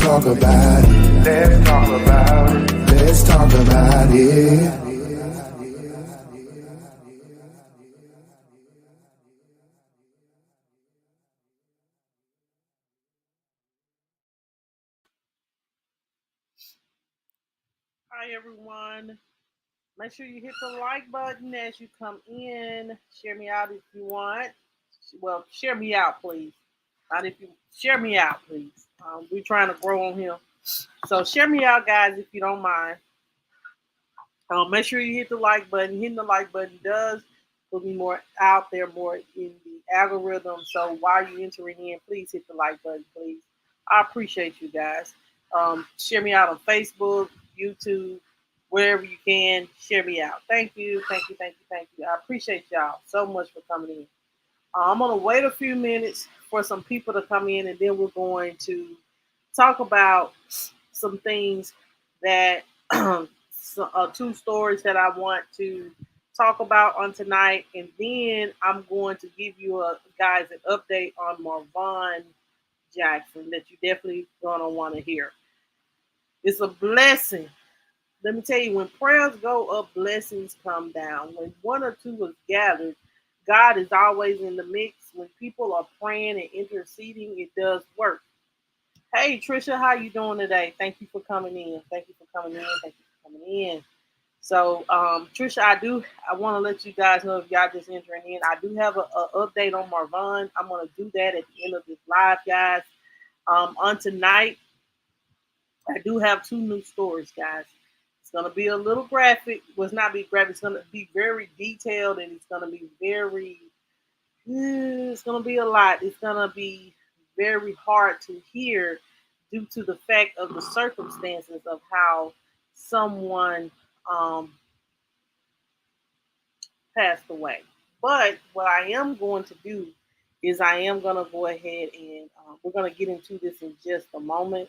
talk about it. Let's talk about it. Let's talk about it. Hi, everyone. Make sure you hit the like button as you come in. Share me out if you want. Well, share me out, please. Not if you share me out, please. We're trying to grow on here. So share me out, guys, if you don't mind. Make sure you hit the like button. Hitting the like button does put me more out there, more in the algorithm. So while you're entering in, please hit the like button, please. I appreciate you guys. Share me out on Facebook, YouTube, wherever you can. Share me out. Thank you, thank you, thank you, thank you. I appreciate y'all so much for coming in. I'm gonna wait a few minutes for some people to come in, and then we're going to talk about some things that two stories that I want to talk about on tonight, and then I'm going to give you guys an update on Marvon Jackson that you definitely gonna want to hear. It's a blessing. Let me tell you, when prayers go up, blessings come down. When one or two is gathered, God is always in the mix. When people are praying and interceding, it does work. Hey, Trisha, how you doing today? Thank you for coming in. Thank you for coming in. Thank you for coming in. So, Trisha, I want to let you guys know if y'all just entering in. I do have a update on Marvon. I'm going to do that at the end of this live, guys. On tonight, I do have two new stories, guys. It's going to be a little graphic. Well, it's not be graphic. It's going to be very detailed, and it's going to be very. It's going to be a lot. It's going to be very hard to hear due to the fact of the circumstances of how someone um, passed away. But what I am going to do is I am going to go ahead and we're going to get into this in just a moment.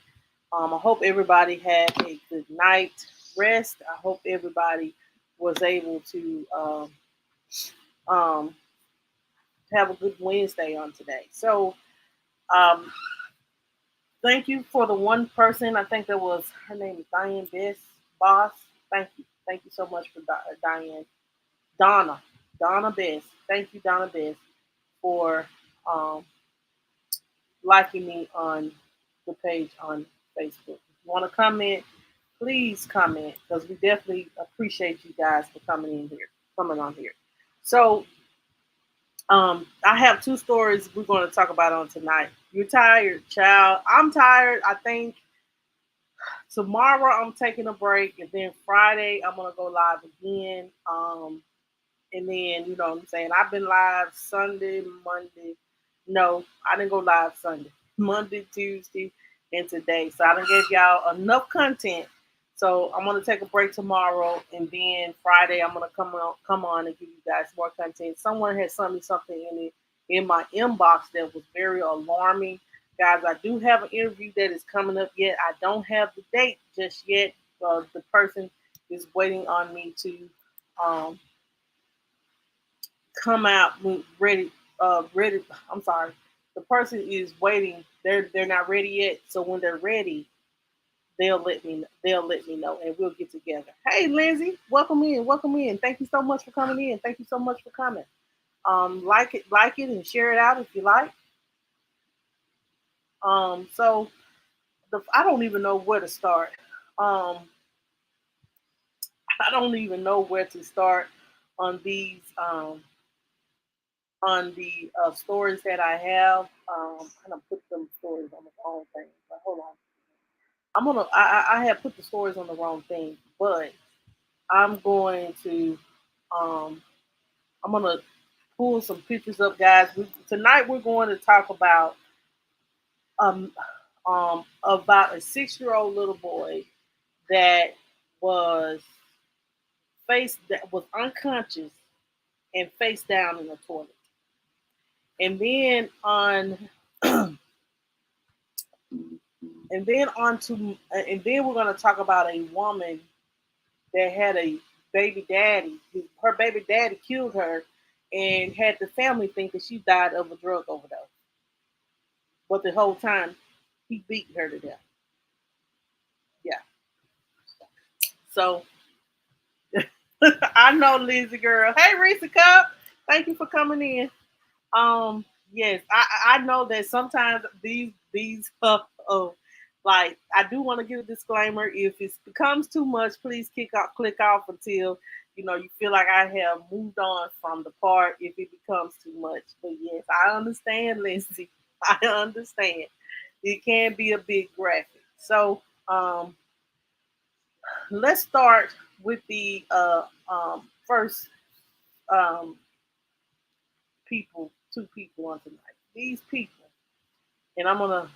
I hope everybody had a good night rest. I hope everybody was able to um, have a good Wednesday on today. So, um, thank you for the one person. I think that was her name is Diane Bess Boss. Thank you. Thank you so much for Diane. Donna. Donna Bess. Thank you, Donna Bess, for um, liking me on the page on Facebook. If you want to comment, please comment because we definitely appreciate you guys for coming on here. So I have two stories we're going to talk about on tonight. You're tired, child. I'm tired. I think tomorrow I'm taking a break, and then Friday I'm gonna go live again. And then you know what I'm saying. I've been live Sunday, Monday. No, I didn't go live Sunday, Monday, Tuesday, and today. So I done gave y'all enough content. So I'm gonna take a break tomorrow, and then Friday I'm gonna come on and give you guys more content. Someone had sent me something in my inbox that was very alarming. Guys, I do have an interview that is coming up yet. I don't have the date just yet. The person is waiting on me to um, come out ready. Ready. I'm sorry. The person is waiting. They're not ready yet. So when they're ready, they'll let me know, and we'll get together. Hey, Lindsay, welcome in. Welcome in. Thank you so much for coming in. Thank you so much for coming. Like it, and share it out if you like. So I don't even know where to start. Um, I don't even know where to start on these on the stories that I have. I'm gonna put them stories on the wrong thing. But hold on, I have put the stories on the wrong thing, but I'm going to um, I'm gonna pull some pictures up, guys. Tonight we're going to talk um about a 6-year-old little boy that was that was unconscious and face down in the toilet. And then on and then we're going to talk about a woman that had a baby daddy. Her baby daddy killed her and had the family think that she died of a drug overdose. But the whole time he beat her to death. So I know Lizzie girl. Hey Reese Cup, thank you for coming in. Yes, I know that sometimes like I do want to give a disclaimer. If it becomes too much, please click off until you feel like I have moved on from the part. If it becomes too much, but yes, I understand, Lindsay. I understand. It can be a big graphic. So let's start with the first um, two people on tonight. These people, and I'm gonna.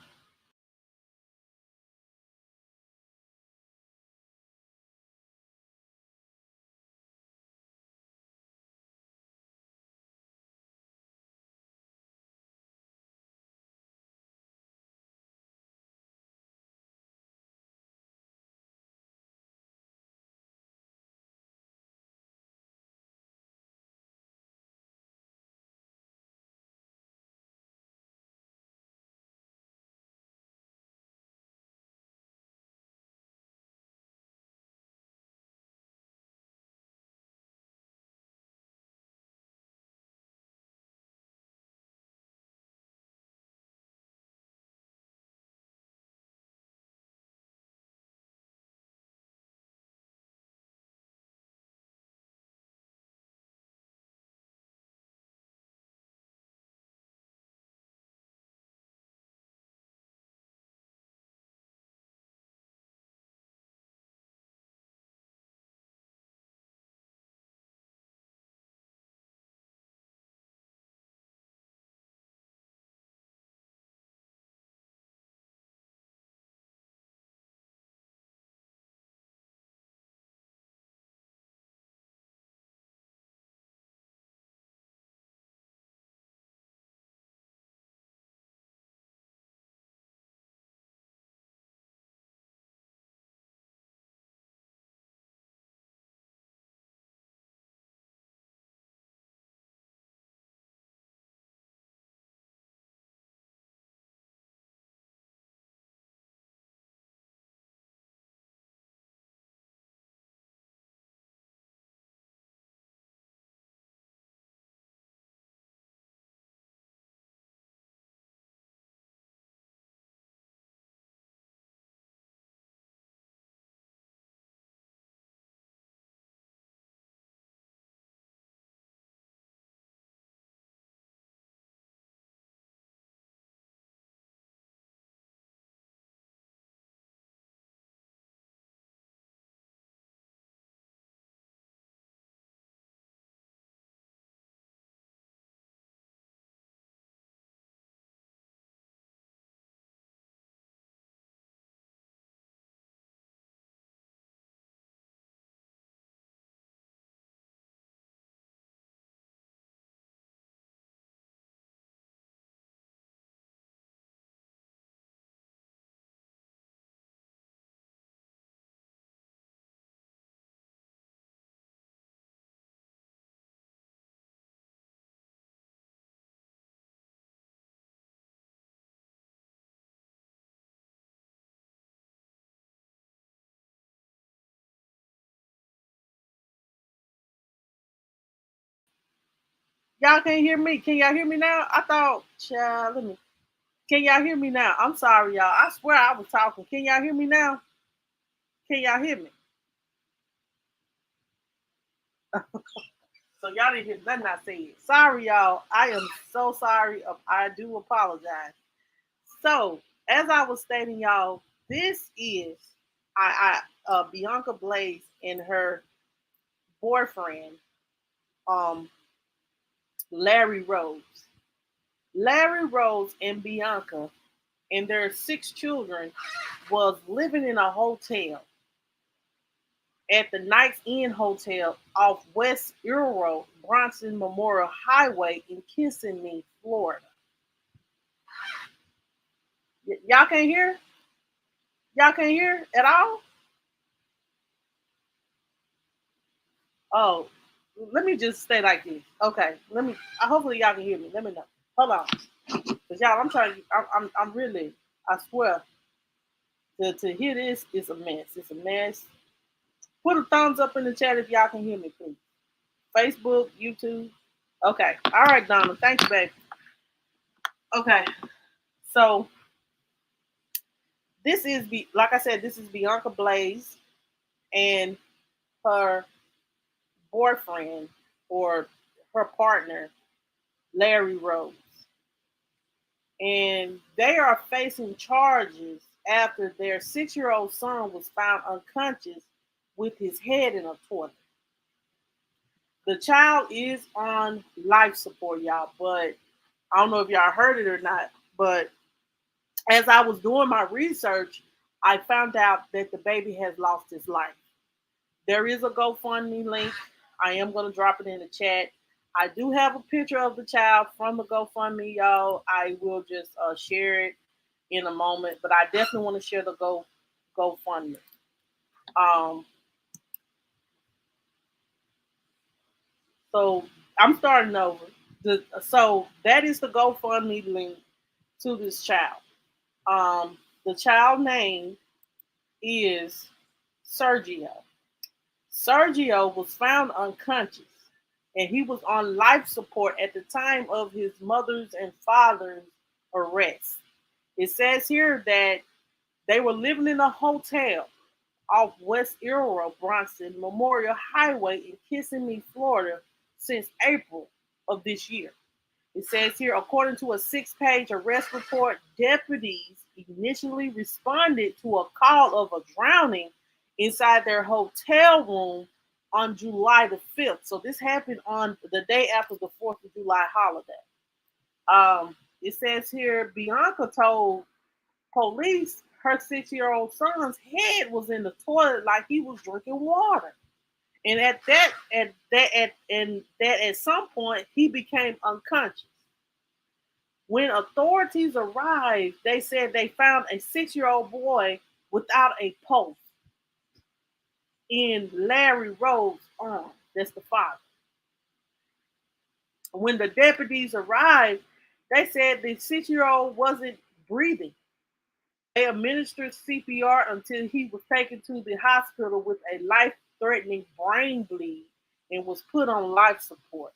Y'all can't hear me. Can y'all hear me now? I thought, child, let me. Can y'all hear me now? I'm sorry, y'all. I swear I was talking. Can y'all hear me now? Can y'all hear me? So y'all didn't hear nothing I said. Sorry, y'all. I am so sorry. I do apologize. So, as I was stating, y'all, this is Bianca Blaze and her boyfriend, um, Larry Rose. Larry Rose and Bianca and their six children was living in a hotel at the Knights Inn Hotel off West Euro Bronson Memorial Highway in Kissimmee, Florida. Y'all can't hear? Y'all can't hear at all? Oh, let me just stay like this. Okay, let me. Hopefully y'all can hear me. Let me know. Hold on, cause y'all, I'm trying. I'm really. I swear to hear this is a mess. It's a mess. Put a thumbs up in the chat if y'all can hear me, please. Facebook, YouTube. Okay. All right, Donna. Thank you, baby. Okay. So this is like I said, this is Bianca Blaze and her boyfriend or her partner, Larry Rose. And they are facing charges after their 6-year-old son was found unconscious with his head in a toilet. The child is on life support, y'all, but I don't know if y'all heard it or not. But as I was doing my research, I found out that the baby has lost his life. There is a GoFundMe link. I am going to drop it in the chat. I do have a picture of the child from the GoFundMe, y'all. I will just share it in a moment, but I definitely want to share the GoFundMe. Um, so I'm starting over. So that is the GoFundMe link to this child. The child name is Sergio. Sergio was found unconscious and he was on life support at the time of his mother's and father's arrest. It says here that they were living in a hotel off West Aurora Bronson Memorial Highway in Kissimmee, Florida since April of this year. It says here, according to a 6-page arrest report, deputies initially responded to a call of a drowning inside their hotel room on July the 5th. So this happened on the day after the 4th of July holiday. It says here, Bianca told police her 6-year-old son's head was in the toilet like he was drinking water. And at some point he became unconscious. When authorities arrived, they said they found a 6-year-old boy without a pulse in Larry Rose's arm. That's the father. When the deputies arrived, they said the 6-year-old wasn't breathing. They administered CPR until he was taken to the hospital with a life-threatening brain bleed and was put on life support.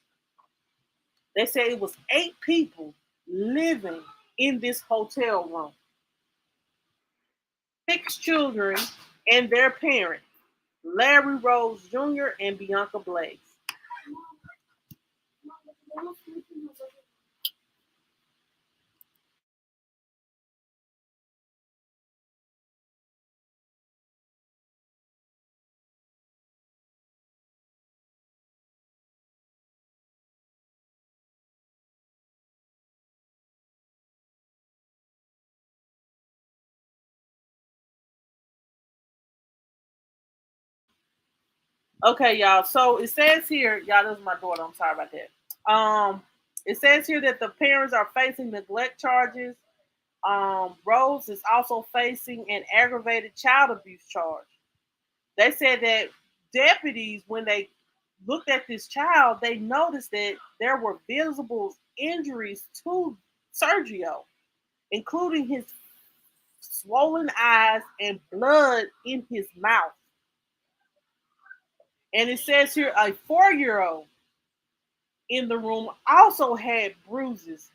They said it was 8 people living in this hotel room. 6 children and their parents, Larry Rose Jr. and Bianca Blaze. Okay, y'all. So it says here, y'all, this is my daughter. I'm sorry about that. It says here that the parents are facing neglect charges. Rose is also facing an aggravated child abuse charge. They said that deputies, when they looked at this child, they noticed that there were visible injuries to Sergio, including his swollen eyes and blood in his mouth. And it says here a 4-year-old in the room also had bruises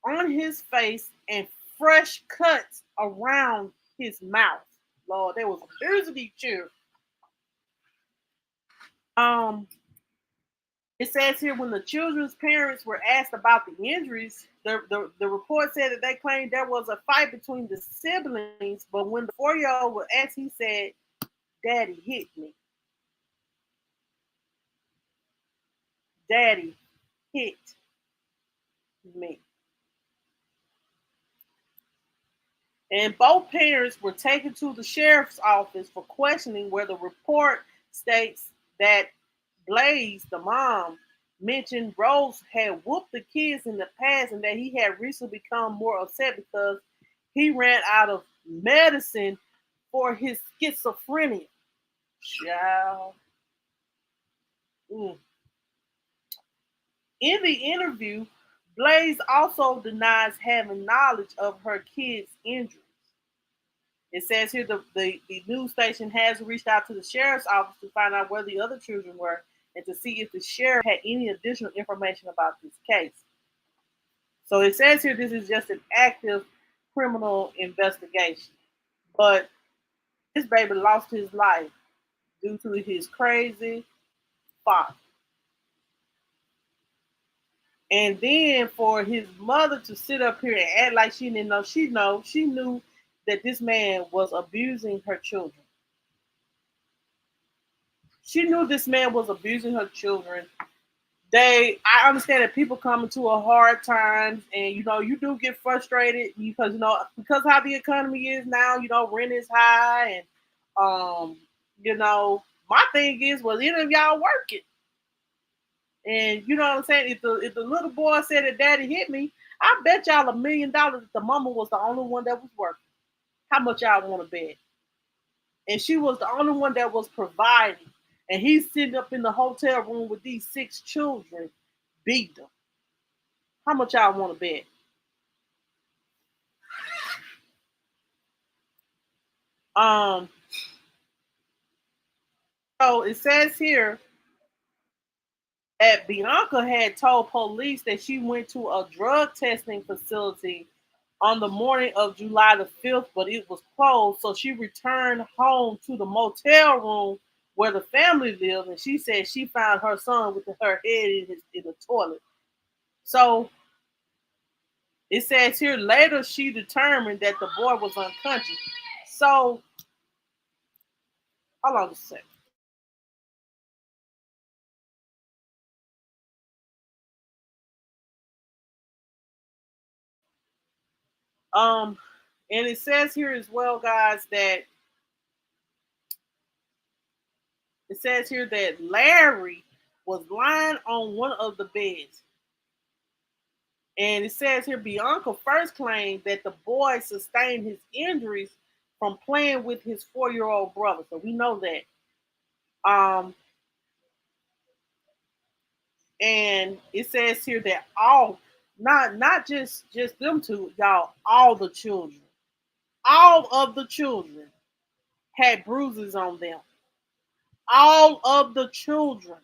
on his face and fresh cuts around his mouth. Lord, there was abuse of these children. Um, it says here when the children's parents were asked about the injuries, the report said that they claimed there was a fight between the siblings, but when the 4-year-old was asked, he said, "Daddy hit me. Daddy hit me." And both parents were taken to the sheriff's office for questioning, where the report states that Blaze, the mom, mentioned Rose had whooped the kids in the past and that he had recently become more upset because he ran out of medicine for his schizophrenia. Child. Mm. In the interview, Blaze also denies having knowledge of her kids' injuries. It says here the news station has reached out to the sheriff's office to find out where the other children were and to see if the sheriff had any additional information about this case. So it says here this is just an active criminal investigation. But this baby lost his life due to his crazy father. And then for his mother to sit up here and act like she didn't know, she knew that this man was abusing her children. She knew this man was abusing her children. I understand that people come into a hard times, and you do get frustrated because because how the economy is now, rent is high, and you know, my thing is, was any of y'all working? And you know what I'm saying? If the little boy said that daddy hit me, I bet y'all $1 million that the mama was the only one that was working. How much y'all want to bet? And she was the only one that was providing. And he's sitting up in the hotel room with these 6 children, beat them. How much y'all want to bet? Um, so it says here that Bianca had told police that she went to a drug testing facility on the morning of July the 5th, but it was closed. So she returned home to the motel room where the family lived, and she said she found her son with her head in the toilet. So it says here later she determined that the boy was unconscious. So hold on a second. Um, and it says here as well, guys, that it says here that Larry was lying on one of the beds. And it says here Bianca first claimed that the boy sustained his injuries from playing with his 4-year-old brother. So we know that. Um, and it says here that not just them two, y'all, all of the children had bruises on them. All of the children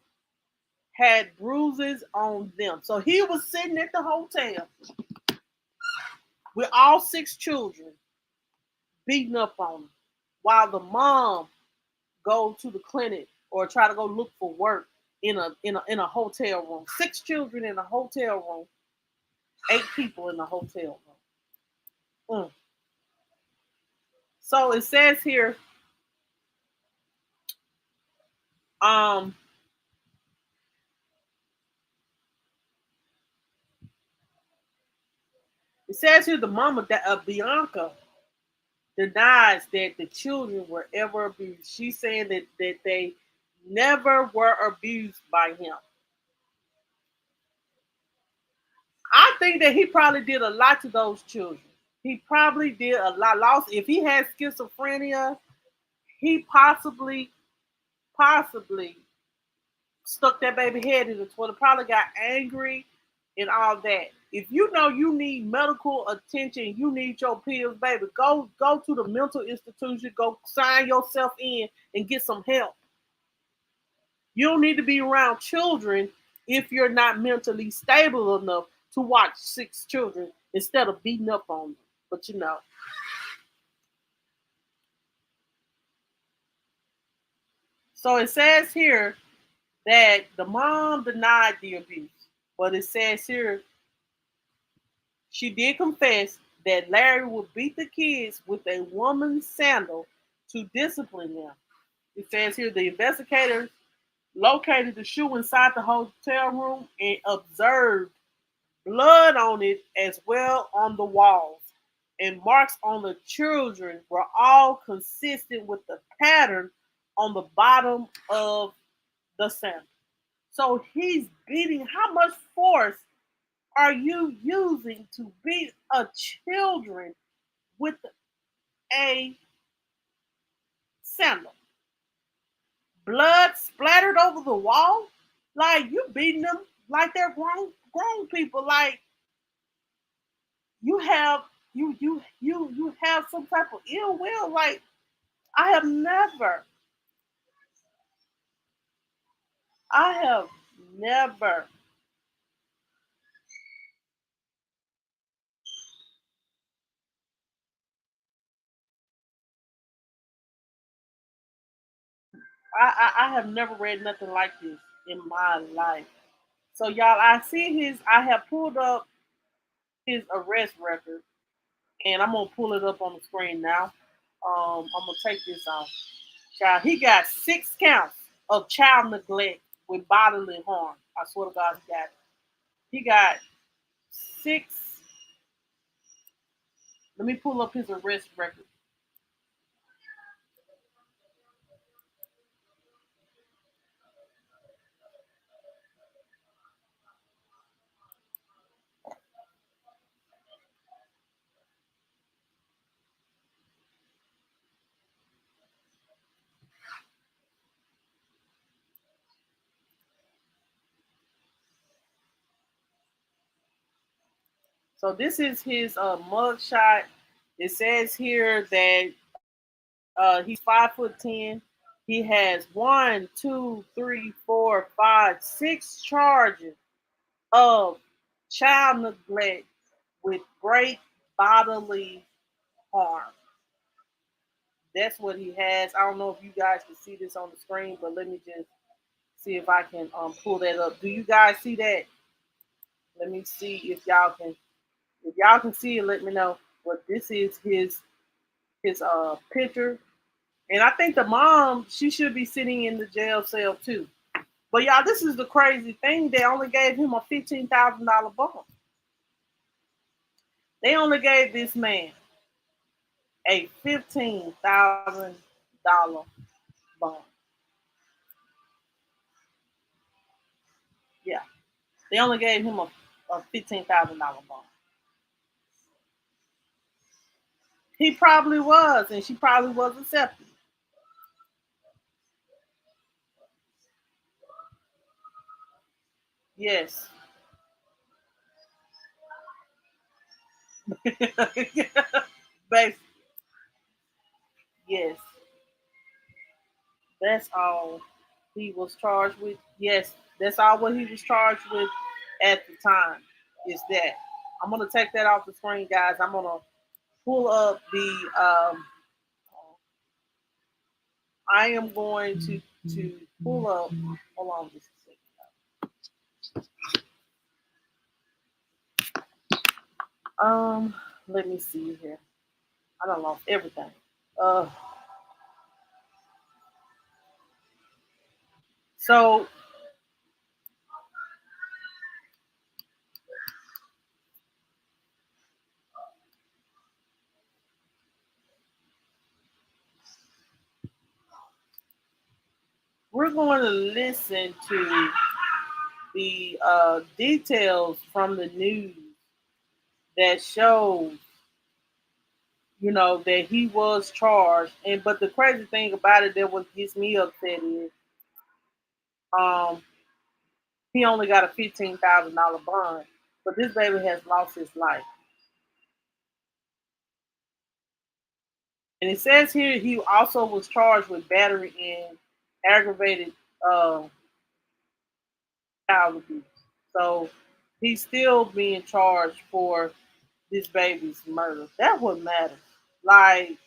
had bruises on them. So he was sitting at the hotel with all 6 children beating up on him while the mom go to the clinic or try to go look for work in a hotel room. 6 children in a hotel room, 8 people in the hotel room. So it says here, um, it says here the mama that Bianca denies that the children were ever abused. She's saying that they never were abused by him. I think that he probably did a lot to those children. He probably did a lot. Lost if he had schizophrenia, he possibly stuck that baby head in the toilet. Probably got angry and all that. If you know you need medical attention, you need your pills, baby. Go to the mental institution. Go sign yourself in and get some help. You don't need to be around children if you're not mentally stable enough to watch 6 children instead of beating up on them. But so it says here that the mom denied the abuse, but it says here she did confess that Larry would beat the kids with a woman's sandal to discipline them. It says here the investigators located the shoe inside the hotel room and observed blood on it as well on the walls. And marks on the children were all consistent with the pattern on the bottom of the sandal. So he's beating. How much force are you using to beat a children with a sandal? Blood splattered over the wall? Like you beating them like they're grown people. Like you have You have some type of ill will. Like I have never, I have never. I have never read nothing like this in my life. So y'all, I see his. I have pulled up his arrest record, and I'm gonna pull it up on the screen now. I'm gonna take this off. Child, he got 6 counts of child neglect with bodily harm. I swear to God, he got it. He got six. Let me pull up his arrest record. So this is his mug shot. It says here that he's 5'10". He has one, two, three, four, five, 6 charges of child neglect with great bodily harm. That's what he has. I don't know if you guys can see this on the screen, but let me just see if I can pull that up. Do you guys see that? Let me see if y'all can. If y'all can see it, let me know. But this is his picture, and I think the mom she should be sitting in the jail cell too. But y'all, this is the crazy thing. They only gave him a $15,000 bond. They only gave this man a $15,000 bond. Yeah, they only gave him a $15,000 bond. He probably was, and she probably was accepted. Yes. Basically, yes. That's all he was charged with. Yes, that's all what he was charged with at the time. Is that I'm gonna take that off the screen, guys. I'm gonna pull up the. I am going to pull up. Hold on just a second. Let me see here. I don't lost everything. Uh, so we're going to listen to the details from the news that shows, that he was charged. And but the crazy thing about it that what gets me upset is, um, he only got a $15,000 bond, but this baby has lost his life. And it says here he also was charged with battery and aggravated uh, child abuse. So he's still being charged for this baby's murder. That would matter. Like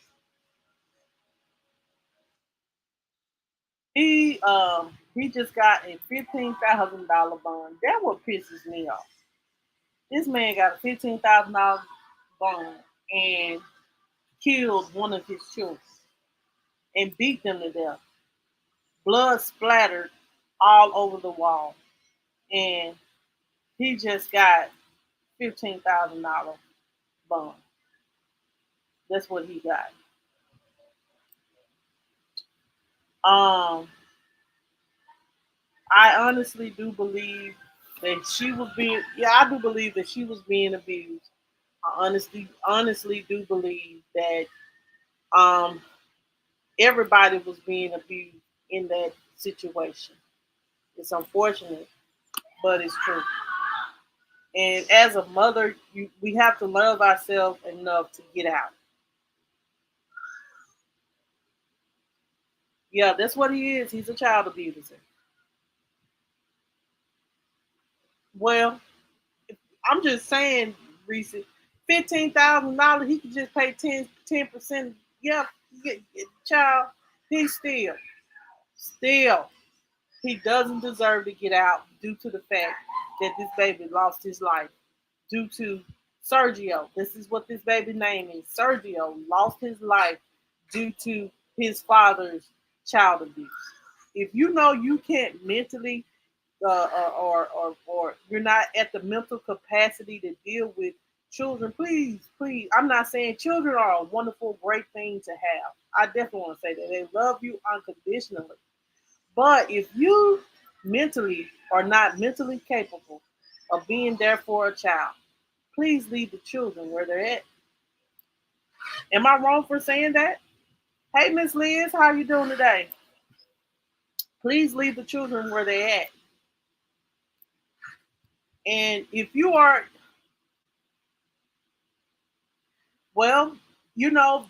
he just got a $15,000 bond. That what pisses me off. This man got a $15,000 bond and killed one of his children and beat them to death. Blood splattered all over the wall, and he just got $15,000 bond. That's what he got. Um, I honestly do believe that she was being. Yeah, I do believe that she was being abused. I honestly do believe that um everybody was being abused in that situation. It's unfortunate, but it's true. And as a mother, we have to love ourselves enough to get out. Yeah, that's what he is. He's a child abuser. Well, I'm just saying, Reese, $15,000, he could just pay 10%. Yeah, child, he still, he doesn't deserve to get out due to the fact that this baby lost his life due to Sergio. This is what this baby name is. Sergio lost his life due to his father's child abuse. If you know you can't mentally or you're not at the mental capacity to deal with children, please. I'm not saying children are a wonderful, great thing to have. I definitely want to say that they love you unconditionally. But if you mentally are not mentally capable of being there for a child, please leave the children where they're at. Am I wrong for saying that? Hey, Miss Liz, how are you doing today? Please leave the children where they're at. And if you are, well, you know,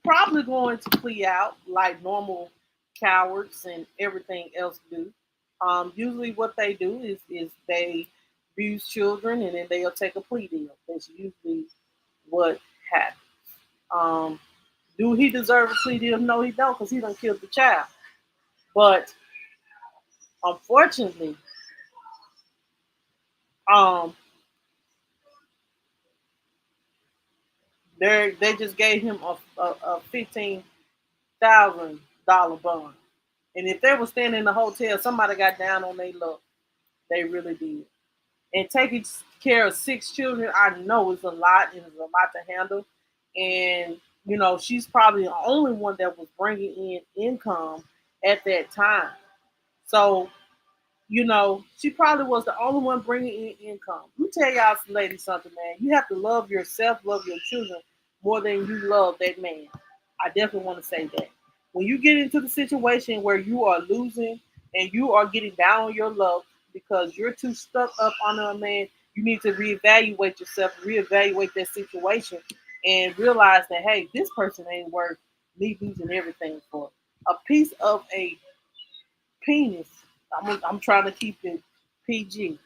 probably going to plea out like normal cowards and everything else do. Usually, what they do is they abuse children and then they'll take a plea deal. That's usually what happens. Um, do he deserve a plea deal? No, he don't, because he done killed the child. But unfortunately, um, they just gave him a $15,000 bond. And if they were standing in the hotel, somebody got down on their luck. They really did. And taking care of six children, I know is a lot and it's a lot to handle. And she's probably the only one that was bringing in income at that time. So she probably was the only one bringing in income. Let me tell y'all, ladies, something, man. You have to love yourself, love your children more than you love that man. I definitely want to say that. When you get into the situation where you are losing and you are getting down on your luck because you're too stuck up on a man, you need to reevaluate yourself, reevaluate that situation, and realize that, hey, this person ain't worth me losing everything for. A piece of a penis. I'm trying to keep it PG.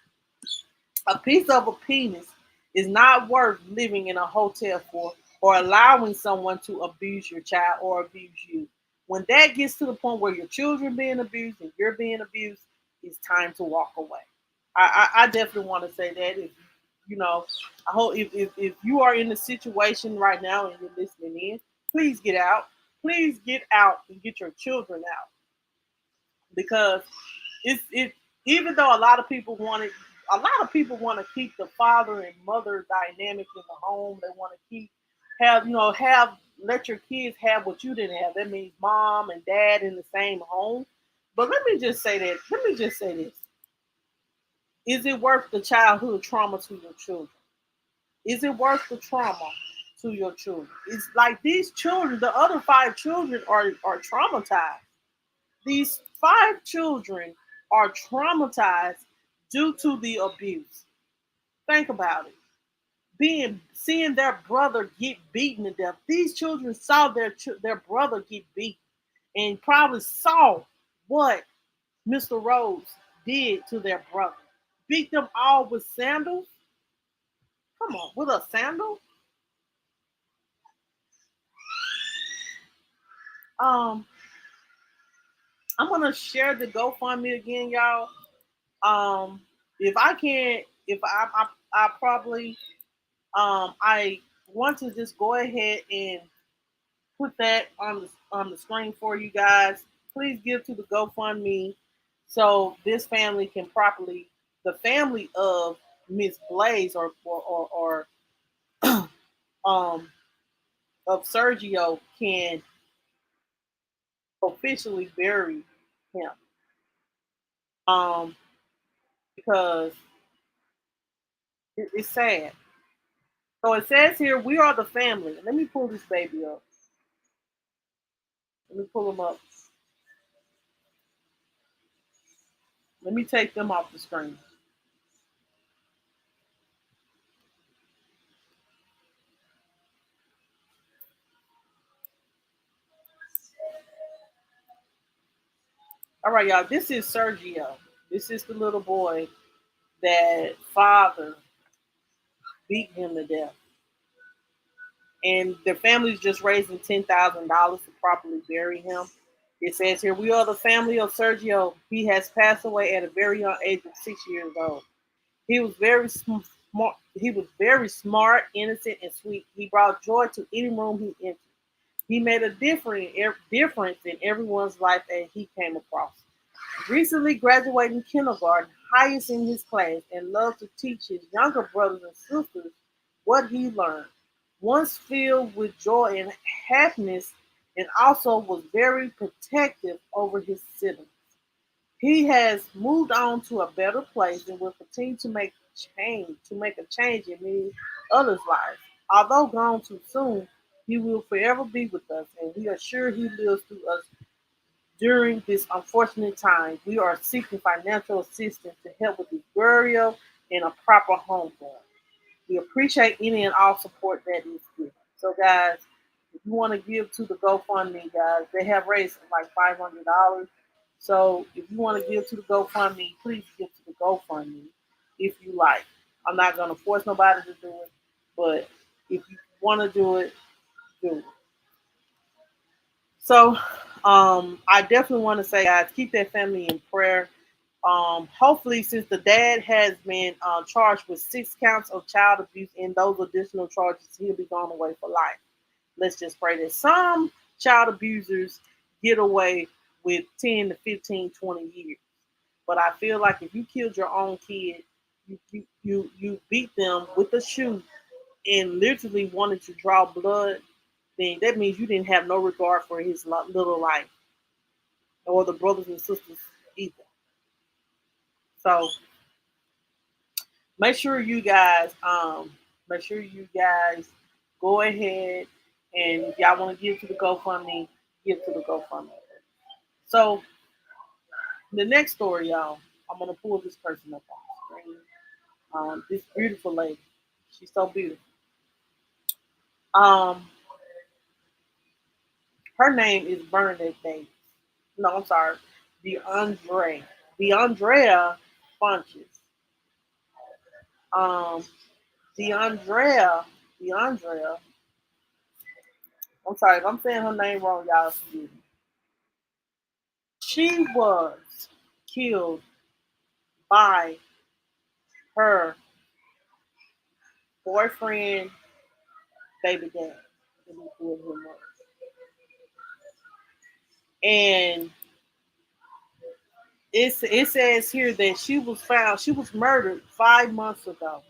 A piece of a penis is not worth living in a hotel for or allowing someone to abuse your child or abuse you. When that gets to the point where your children being abused and you're being abused, it's time to walk away. I definitely want to say that. If I hope if you are in a situation right now and you're listening in, please get out. Please get out and get your children out because it even though a lot of people want to keep the father and mother dynamic in the home. They want to keep have let your kids have what you didn't have. That means mom and dad in the same home. But let me just say that. Let me just say this. Is it worth the childhood trauma to your children? Is it worth the trauma to your children? It's like these children, the other five children are traumatized. These five children are traumatized due to the abuse. Think about it. Seeing their brother get beaten to death. These children saw their brother get beaten and probably saw what Mr. Rose did to their brother. Beat them all with sandals. Come on, with a sandal. Um, I'm gonna share the GoFundMe again, y'all. If I can, if I probably I want to just go ahead and put that on the screen for you guys. Please give to the GoFundMe so this family can properly, the family of Miss Blaze or um of Sergio can officially bury him. Um, because it's sad. So it says here, we are the family. Let me pull this baby up. Let me pull him up. Let me take them off the screen. All right, y'all. This is Sergio. This is the little boy that father beat him to death, and their family's just raising $10,000 to properly bury him. It says here, we are the family of Sergio. He has passed away at a very young age of 6 years old. He was very smart. He was very smart, innocent, and sweet. He brought joy to any room he entered. He made a difference in everyone's life that he came across. Recently graduating kindergarten, highest in his class, and loved to teach his younger brothers and sisters what he learned. Once filled with joy and happiness, and also was very protective over his siblings. He has moved on to a better place and will continue to make a change in many others' lives. Although gone too soon, he will forever be with us, and we are sure he lives through us during this unfortunate time. We are seeking financial assistance to help with his burial and a proper home for him. We appreciate any and all support that is given. So, guys, if you want to give to the GoFundMe, guys, they have raised like $500. So, if you want to give to the GoFundMe, please give to the GoFundMe if you like. I'm not going to force nobody to do it, but if you want to do it, do it. So, I definitely want to say, guys, keep that family in prayer. Hopefully, since the dad has been charged with 6 counts of child abuse and those additional charges, he'll be gone away for life. Let's just pray that some child abusers get away with 10 to 15, 20 years. But I feel like if you killed your own kid, you beat them with a shoe and literally wanted to draw blood, then that means you didn't have no regard for his little life or the brothers and sisters either. So make sure you guys make sure you guys go ahead, and if y'all want to give to the GoFundMe, give to the GoFundMe. So the next story, y'all, I'm gonna pull this person up on the screen. This beautiful lady, she's so beautiful. Um, her name is Bernadette Davis. No, I'm sorry, DeAndre. DeAndrea Funches. Um, DeAndrea. I'm sorry if I'm saying her name wrong, y'all. Excuse me. She was killed by her boyfriend, baby dad. Let me pull him up. And it says here that she was murdered 5 months ago.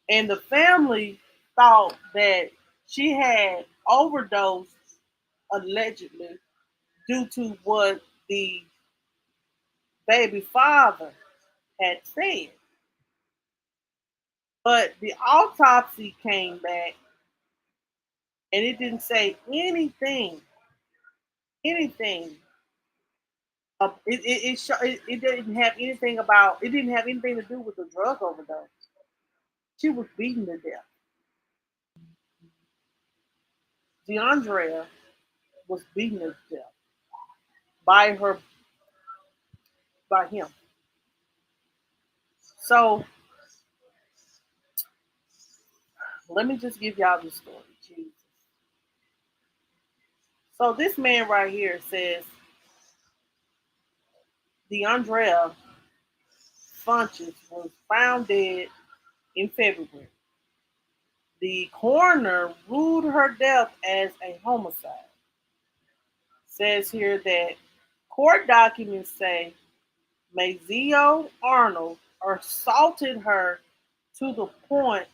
And the family thought that she had overdosed allegedly due to what the baby father had said. But the autopsy came back and it didn't say anything. It didn't have anything about. It didn't have anything to do with the drug overdose. She was beaten to death. DeAndrea was beaten to death by her by him. So let me just give y'all the story. Jesus. So this man right here says DeAndrea Funches was found dead in February. The coroner ruled her death as a homicide. Says here that court documents say Mazio Arnold assaulted her to the point.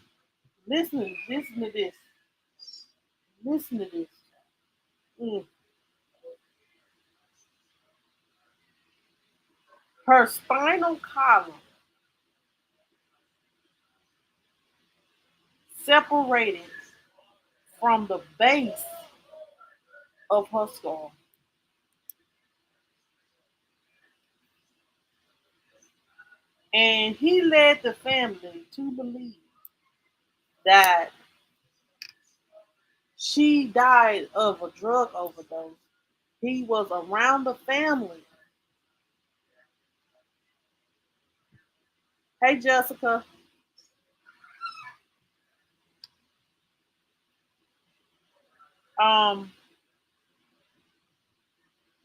Listen to this. Listen to this. Mm. Her spinal column separated from the base of her skull. And he led the family to believe that she died of a drug overdose. He was around the family Hey, Jessica. Um,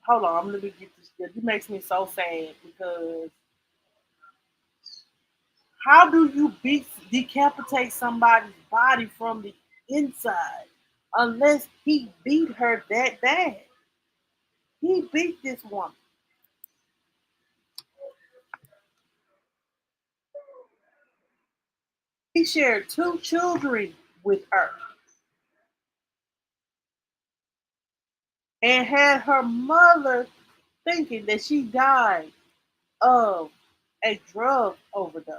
Hold on. I'm gonna get this. It makes me so sad because how do you decapitate somebody's body from the inside unless he beat her that bad? He beat this woman. He shared two children with her and had her mother thinking that she died of a drug overdose.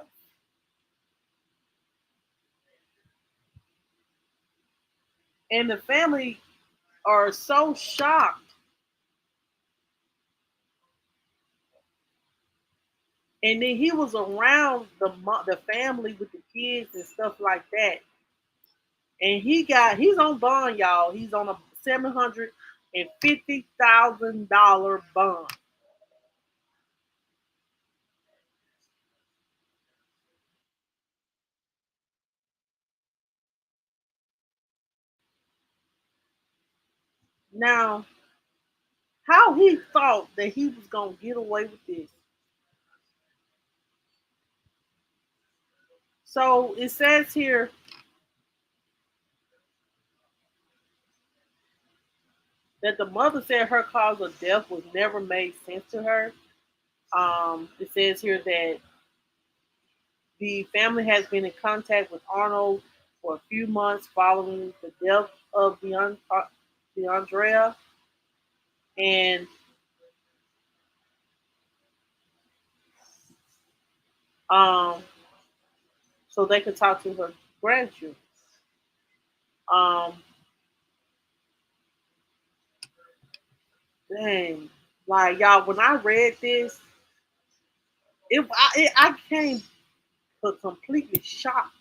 And the family are so shocked. And then he was around the family with the kids and stuff like that. And he's on bond, y'all. He's on a $750,000 bond. Now, how he thought that he was gonna get away with this? So it says here that the mother said her cause of death was never made sense to her. It says here that the family has been in contact with Arnold for a few months following the death of the Andrea, and um, so they could talk to her grandchildren. Um, Dang, like y'all, when I read this, I came completely shocked.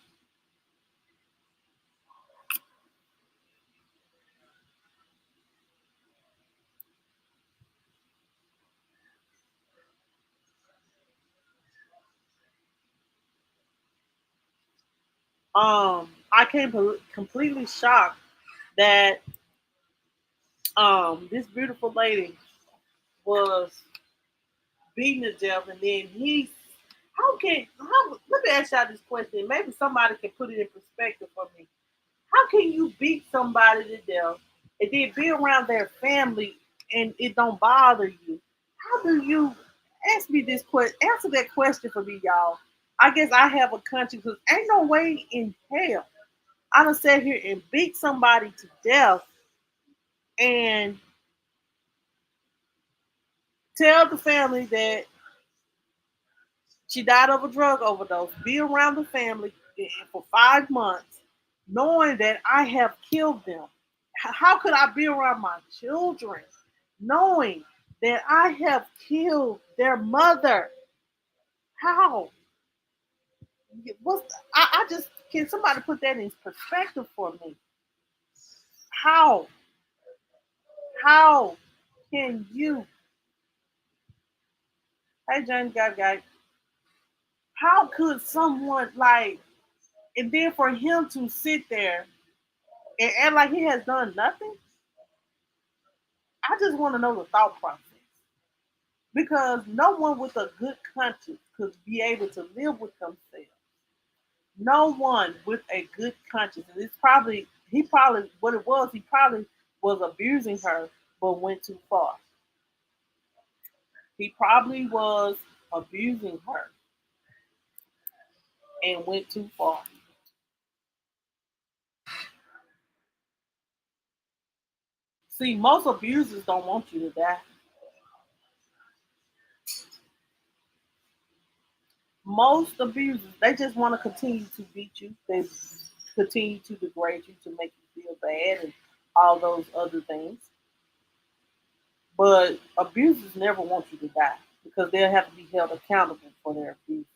I came completely shocked that this beautiful lady was beaten to death, and then he. Let me ask y'all this question. Maybe somebody can put it in perspective for me. How can you beat somebody to death and then be around their family and it don't bother you? How do you ask me this question? Answer that question for me, y'all. I guess I have a country because ain't no way in hell I done sat here and beat somebody to death and tell the family that she died of a drug overdose, be around the family for 5 months, knowing that I have killed them. How could I be around my children, knowing that I have killed their mother? How? I just can somebody put that in perspective for me? How? How can you? Hey, James, guy. How could someone like, and then for him to sit there and act like he has done nothing? I just want to know the thought process because no one with a good conscience could be able to live with themselves. No one with a good conscience. And it's probably he probably what it was. He probably was abusing her, but went too far. He probably was abusing her and went too far. See, most abusers don't want you to die. Most abusers, they just want to continue to beat you. They continue to degrade you to make you feel bad and all those other things. But abusers never want you to die because they'll have to be held accountable for their abuse.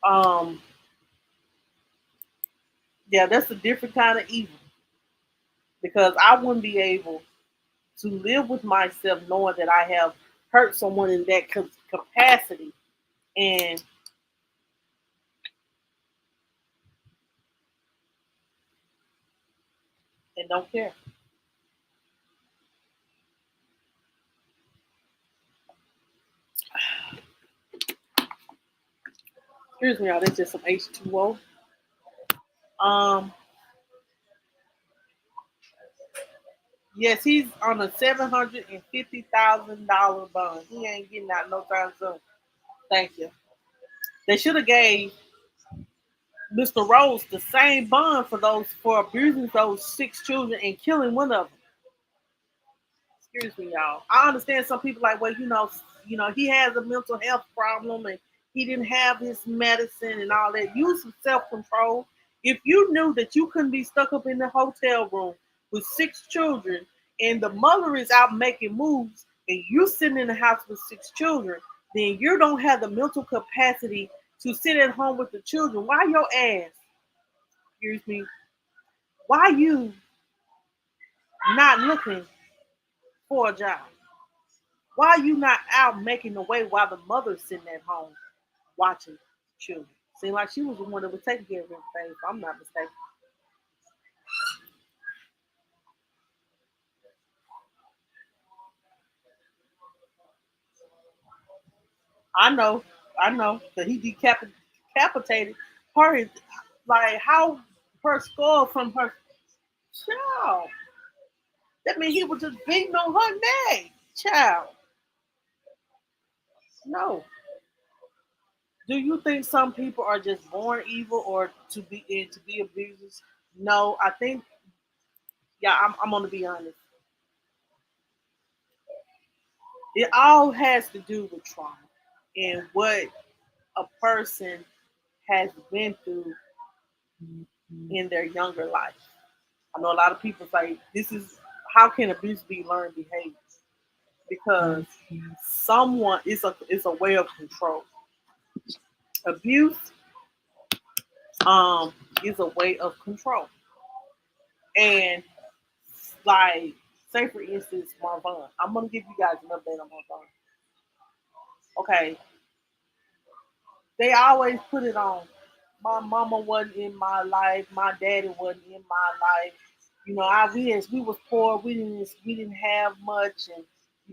Um, yeah, that's a different kind of evil because I wouldn't be able to live with myself knowing that I have hurt someone in that capacity and don't care. Excuse me, y'all. That's just some H2O. Um, yes, he's on a $750,000 bond. He ain't getting out no time soon. Thank you. They should have gave Mr. Rose the same bond for abusing those six children and killing one of them. Excuse me, y'all. I understand some people like, well, he has a mental health problem and he didn't have his medicine and all that. Use some self control. If you knew that you couldn't be stuck up in the hotel room with six children and the mother is out making moves and you sitting in the house with six children, then you don't have the mental capacity to sit at home with the children. Why your ass? Excuse me. Why you not looking for a job? Why are you not out making the way while the mother's sitting at home watching children? Seemed like she was the one that was taking care of everything, if I'm not mistaken. I know, I know, that he decapitated her. Like, how her skull from her child. That means he was just beating on her neck. Child. No. Do you think some people are just born evil or to be abusers? No, I think, yeah, I'm gonna be honest. It all has to do with trauma and what a person has been through in their younger life. I know a lot of people say this is how can abuse be learned behavior? Because someone is a way of control. Abuse is a way of control. And like say for instance Marvin. I'm gonna give you guys an update on Marvin. Okay, they always put it on. My mama wasn't in my life. My daddy wasn't in my life. We was poor. We didn't have much, and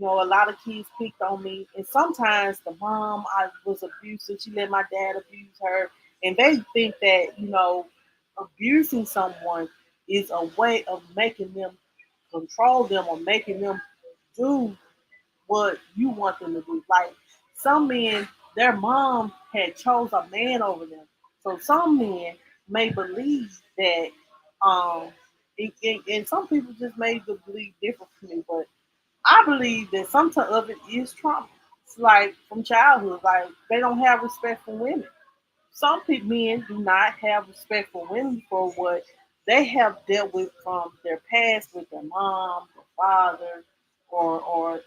a lot of kids picked on me. And sometimes the mom I was abusive. She let my dad abuse her, and they think that abusing someone is a way of making them control them or making them do what you want them to do. Like some men, their mom had chose a man over them. So some men may believe that, um, and some people just may believe different from me. But I believe that some of it is trauma. It's like from childhood, like they don't have respect for women. Some men do not have respect for women for what they have dealt with from their past with their mom, their father, and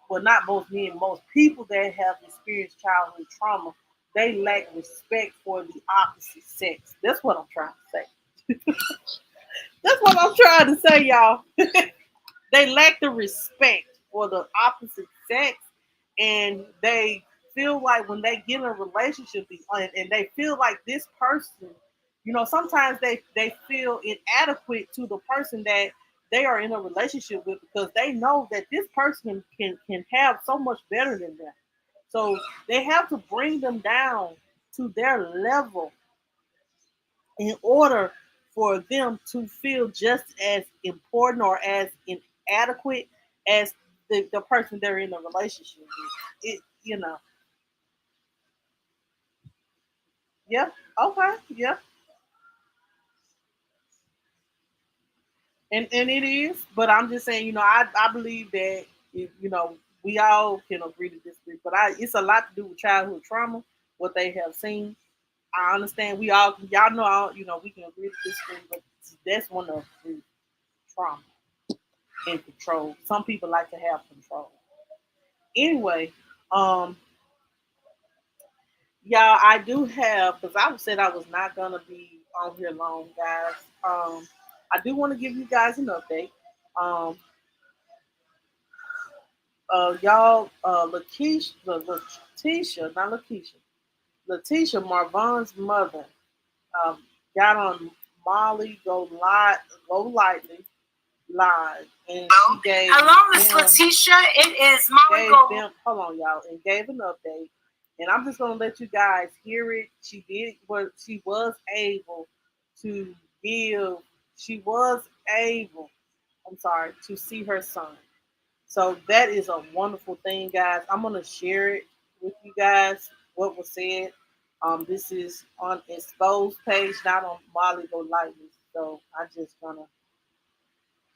well, not most men, most people that have experienced childhood trauma, they lack respect for the opposite sex. That's what I'm trying to say. That's what I'm trying to say, y'all. They lack the respect for the opposite sex, and they feel like when they get in a relationship and they feel like this person, sometimes they feel inadequate to the person that they are in a relationship with because they know that this person can have so much better than them. So they have to bring them down to their level in order for them to feel just as important or as inadequate as the person they're in a relationship with. Yeah, okay, yeah, and it is. But I'm just saying, I believe that we all can agree to disagree. But it's a lot to do with childhood trauma, what they have seen. I understand y'all know, we can agree to disagree, but that's one of the trauma and control. Some people like to have control. Anyway, um, y'all, I do have because I said I was not gonna be on here long, guys. I do want to give you guys an update. Um, Y'all, Letitia, not Lakeisha, Letitia, Marvon's mother, um, got on Molly Go Lightly live, and she gave hello, Miss Letitia. It is Molly Go. Hold on, y'all, and gave an update. And I'm just gonna let you guys hear it. She did what she was able to give. She was able. I'm sorry, to see her son. So that is a wonderful thing, guys. I'm gonna share it with you guys. What was said. This is on Exposed page, not on Molly Go Lightly. So I just gonna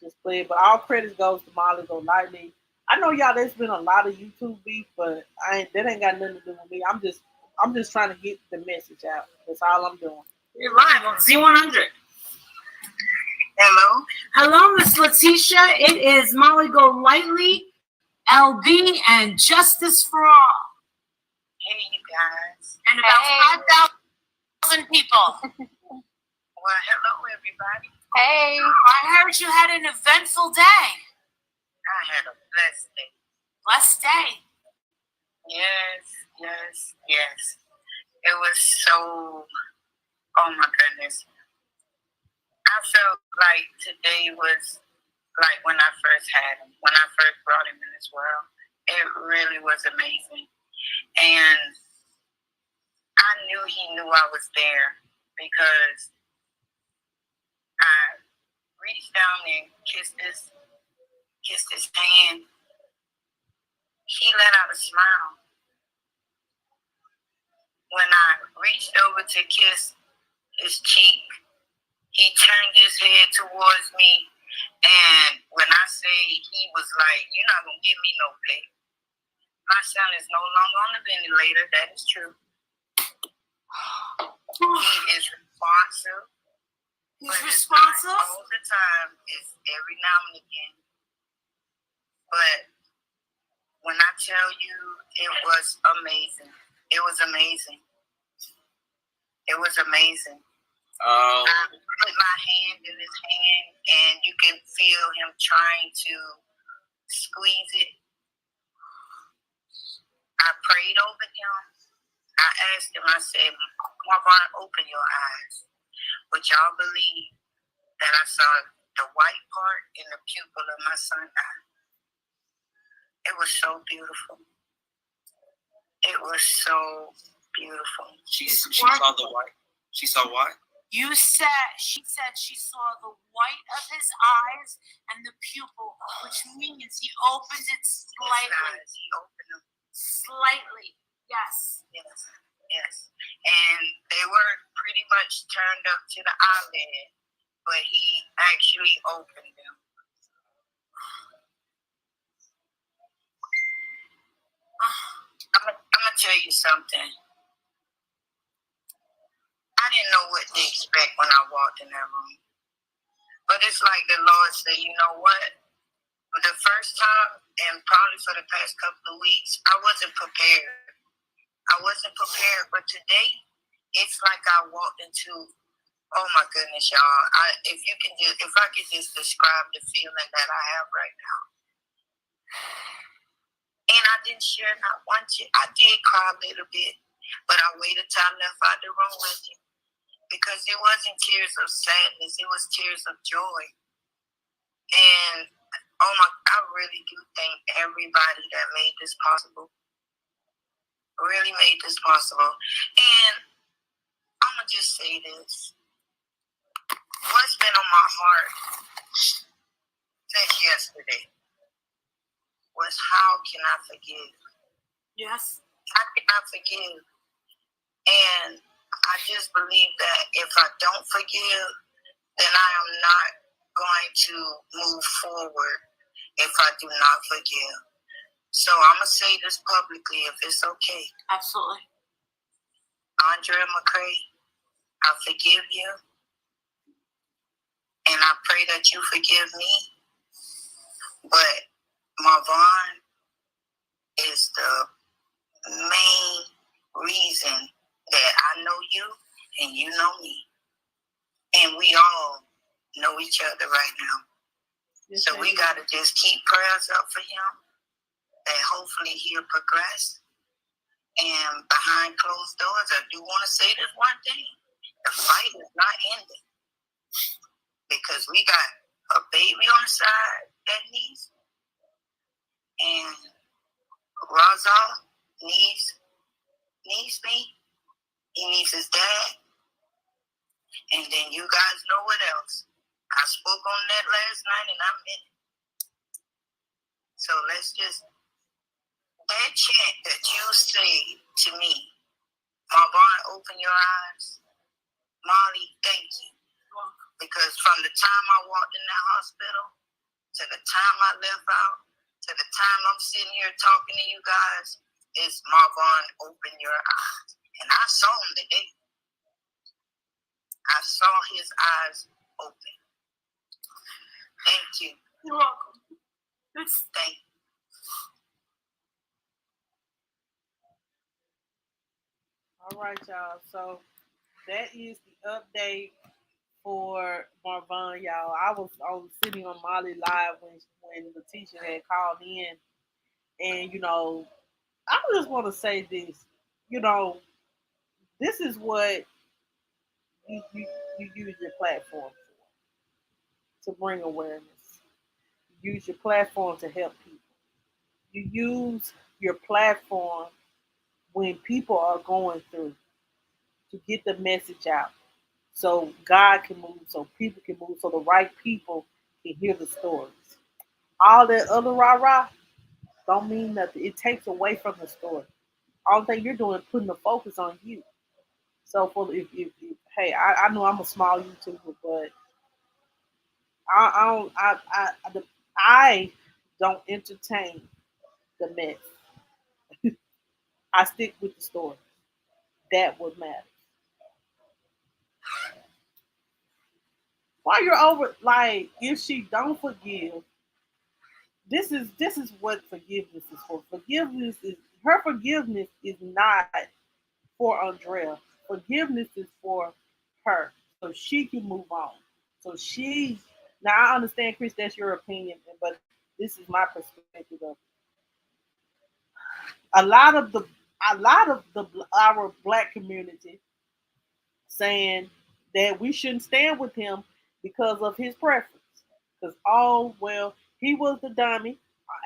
just play it. But all credit goes to Molly Go Lightly. I know y'all. There's been a lot of YouTube beef, but that ain't got nothing to do with me. I'm just trying to get the message out. That's all I'm doing. You're live on Z100. Hello. Hello, Miss Letitia. It is Molly Go Lightly, LB, and Justice for All. Hey, you guys. And about 5,000 people. Well, hello, everybody. Hey. I heard you had an eventful day. I had a blessed day. Blessed day? Yes. It was so, oh my goodness. I felt like today was like when I first had him, when I first brought him in this world. It really was amazing. And I knew he knew I was there because I reached down and kissed his hand. He let out a smile. When I reached over to kiss his cheek, he turned his head towards me, and when I say he was like, "You're not gonna give me no pay." My son is no longer on the ventilator. That is true. He is responsive. He's responsive all the time. It's every now and again. But when I tell you, it was amazing. It was amazing. It was amazing. I put my hand in his hand, and you can feel him trying to squeeze it. I prayed over him. I asked him, I said, "Marvon, open your eyes." Would y'all believe that I saw the white part in the pupil of my son's eye? It was so beautiful. It was so beautiful. She saw the white. She saw what? She said she saw the white of his eyes and the pupil, which means he opened it slightly. He opened them. Slightly, yes. Yes. And they were pretty much turned up to the eyelid, but he actually opened them. I'm going to tell you something. I didn't know what to expect when I walked in that room. But it's like the Lord said, you know what? The first time, and probably for the past couple of weeks, I wasn't prepared. But today, it's like I walked into, oh my goodness, y'all. If I could just describe the feeling that I have right now. And I didn't share not one tear. I did cry a little bit, but I waited till I left out the room with him. Because it wasn't tears of sadness, it was tears of joy. And I really do thank everybody that made this possible. Really made this possible. And I'm going to just say this. What's been on my heart since yesterday was how can I forgive? Yes. How can I forgive? And I just believe that if I don't forgive, then I am not going to move forward if I do not forgive. So I'm going to say this publicly if it's okay. Absolutely. Andrea McCray, I forgive you. And I pray that you forgive me. But Marvon is the main reason that I know you and you know me. And we all know each other right now. Yes, so we got to just keep prayers up for him. that hopefully he'll progress. And behind closed doors, I do want to say this one thing. The fight is not ending because we got a baby on the side that needs, and Raza needs me. He needs his dad. And then you guys know what else. I spoke on that last night and I meant it. So let's just, that chant that you say to me, Marvon, open your eyes. Molly, thank you. Because from the time I walked in that hospital to the time I left out to the time I'm sitting here talking to you guys, is Marvon, open your eyes. And I saw him today. I saw his eyes open. Thank you. You're welcome. Thank you. All right, y'all. So that is the update for Marvon, y'all. I was sitting on Molly Live when the teacher had called in, and I just want to say this. You know, this is what you use your platform for, to bring awareness. You use your platform to help people. You use your platform when people are going through to get the message out, so God can move, so people can move, so the right people can hear the stories. All that other rah rah don't mean nothing. It takes away from the story. All thing you're doing is putting the focus on you. So for if hey, I know I'm a small YouTuber, but I don't I don't entertain the mess. I stick with the story. That would matter. While you're over, like if she don't forgive, this is what forgiveness is for. Forgiveness is her forgiveness is not for Andrea. Forgiveness is for her, so she can move on. So she now I understand, Chris, that's your opinion, but this is my perspective of a lot of the a lot of the our black community saying that we shouldn't stand with him because of his preference. Because oh well, he was the dummy.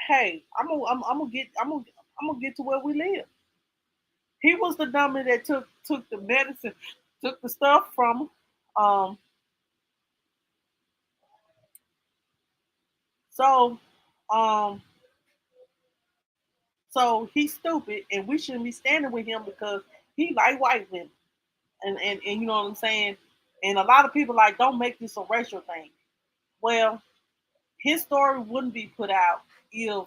Hey, I'm gonna get to where we live. He was the dummy that took the medicine, took the stuff from him. So um so he's stupid and we shouldn't be standing with him because he like white women. And you know what I'm saying? And a lot of people like don't make this a racial thing. Well, his story wouldn't be put out if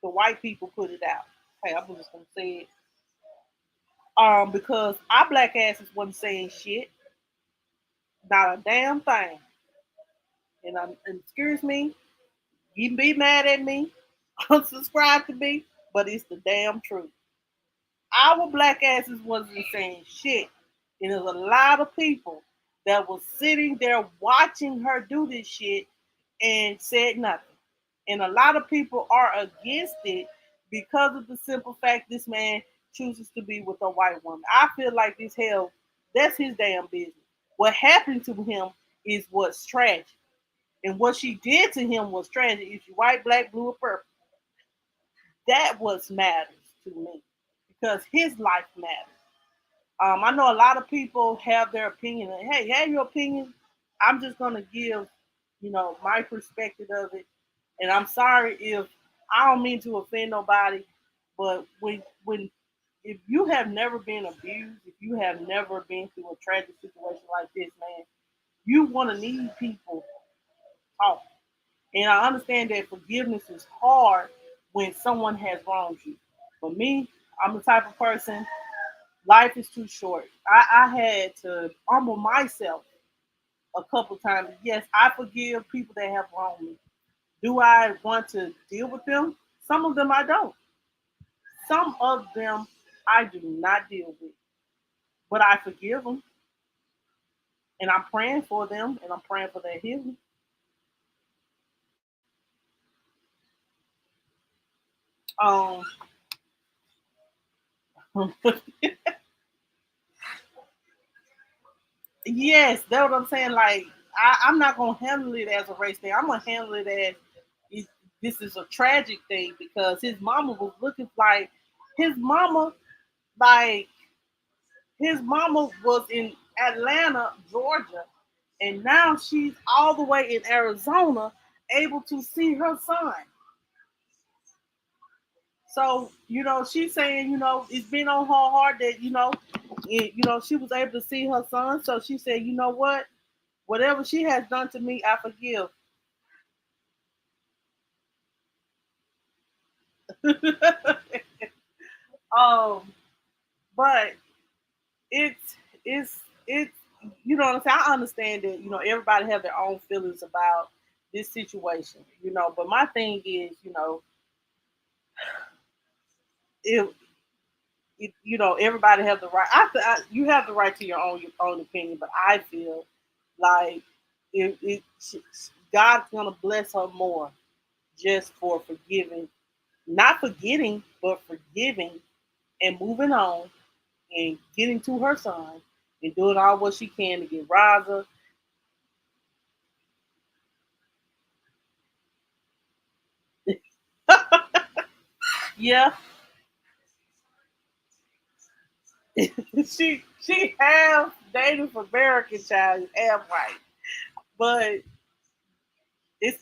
the white people put it out. Hey, I'm just gonna say it. Because our black asses wasn't saying shit, not a damn thing. And excuse me, you can be mad at me, unsubscribe to me, but it's the damn truth. Our black asses wasn't saying shit. And there's a lot of people that was sitting there watching her do this shit and said nothing. And a lot of people are against it because of the simple fact this man chooses to be with a white woman. I feel like this hell, that's his damn business. What happened to him is what's tragic. And what she did to him was tragic. If you white, black, blue, or purple, that what matters to me because his life matters. I know a lot of people have their opinion. And, hey, have your opinion. I'm just gonna give, my perspective of it. And I'm sorry if I don't mean to offend nobody, but when if you have never been abused, if you have never been through a tragic situation like this, man, you want to need people talk. And I understand that forgiveness is hard when someone has wronged you. For me, I'm the type of person, life is too short. I had to humble myself a couple times. Yes, I forgive people that have wronged me. Do I want to deal with them? Some of them I don't. Some of them I do not deal with. But I forgive them and I'm praying for them and I'm praying for their healing. Um, yes, that's what I'm saying. Like, I'm not gonna handle it as a race thing. I'm gonna handle it as it, this is a tragic thing because his mama was looking like his mama, like his mama was in Atlanta, Georgia, and now she's all the way in Arizona, able to see her son. So, she's saying, it's been on her heart that, she was able to see her son. So she said, you know what? Whatever she has done to me, I forgive. um, but it's what I'm saying. I understand that, everybody have their own feelings about this situation, but my thing is, if everybody have the right. You have the right to your own opinion, but I feel like God's gonna bless her more just for forgiving, not forgetting, but forgiving and moving on and getting to her son and doing all what she can to get Raza. Yeah, she half Native American child, half white, but it's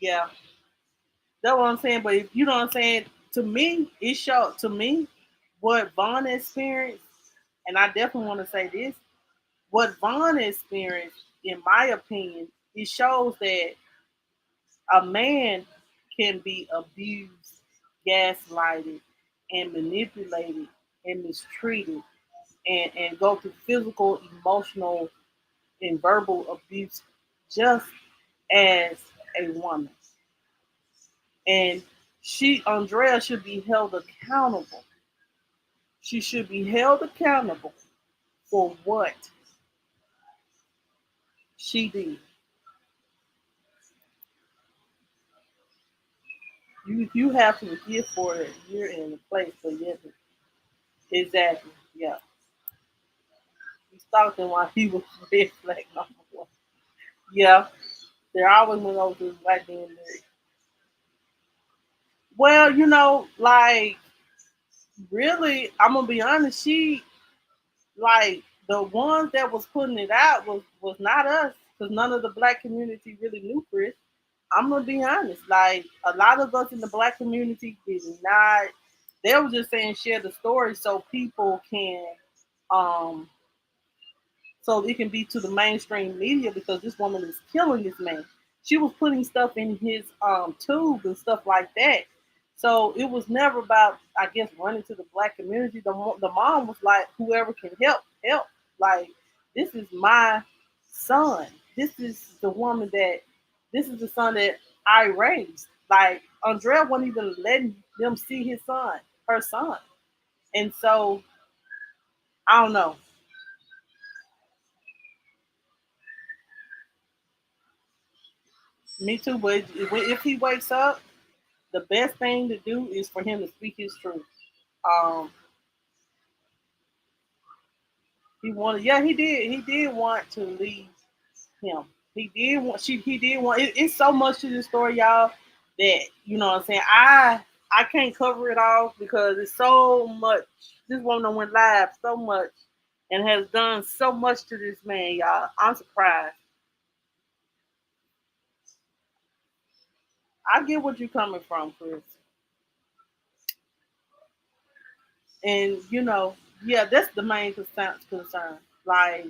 yeah. That's what I'm saying. But if you know what I'm saying, to me, it showed to me what Vaughn experienced, and I definitely want to say this: what Vaughn experienced, in my opinion, it shows that a man can be abused, gaslighted, and manipulated and mistreated, and go through physical, emotional, and verbal abuse just as a woman. And Andrea should be held accountable. She should be held accountable for what she did. You have to forgive for it. You're in a place for yes. Exactly. Yeah. He stalked him while he was red flag number one. Yeah. They're always went over to his black man. Well, like really, I'm gonna be honest, like the ones that was putting it out was not us because none of the black community really knew Chris. I'm gonna be honest, like a lot of us in the black community did not. They were just saying share the story so people can, um, so it can be to the mainstream media because this woman is killing this man. She was putting stuff in his tube and stuff like that. So it was never about, I guess, running to the black community. The mom was like, whoever can help, help. Like, this is my son. This is the woman that, this is the son that I raised. Like, Andrea wasn't even letting them see his son, her son. And so, I don't know. Me too, but if he wakes up, the best thing to do is for him to speak his truth. Um, he did. He did want to leave him. He did want. It's so much to this story, y'all, that what I'm saying. I can't cover it all because it's so much. This woman went live so much and has done so much to this man, y'all. I'm surprised. I get what you're coming from, Chris, and yeah, that's the main concern. Concern. Like,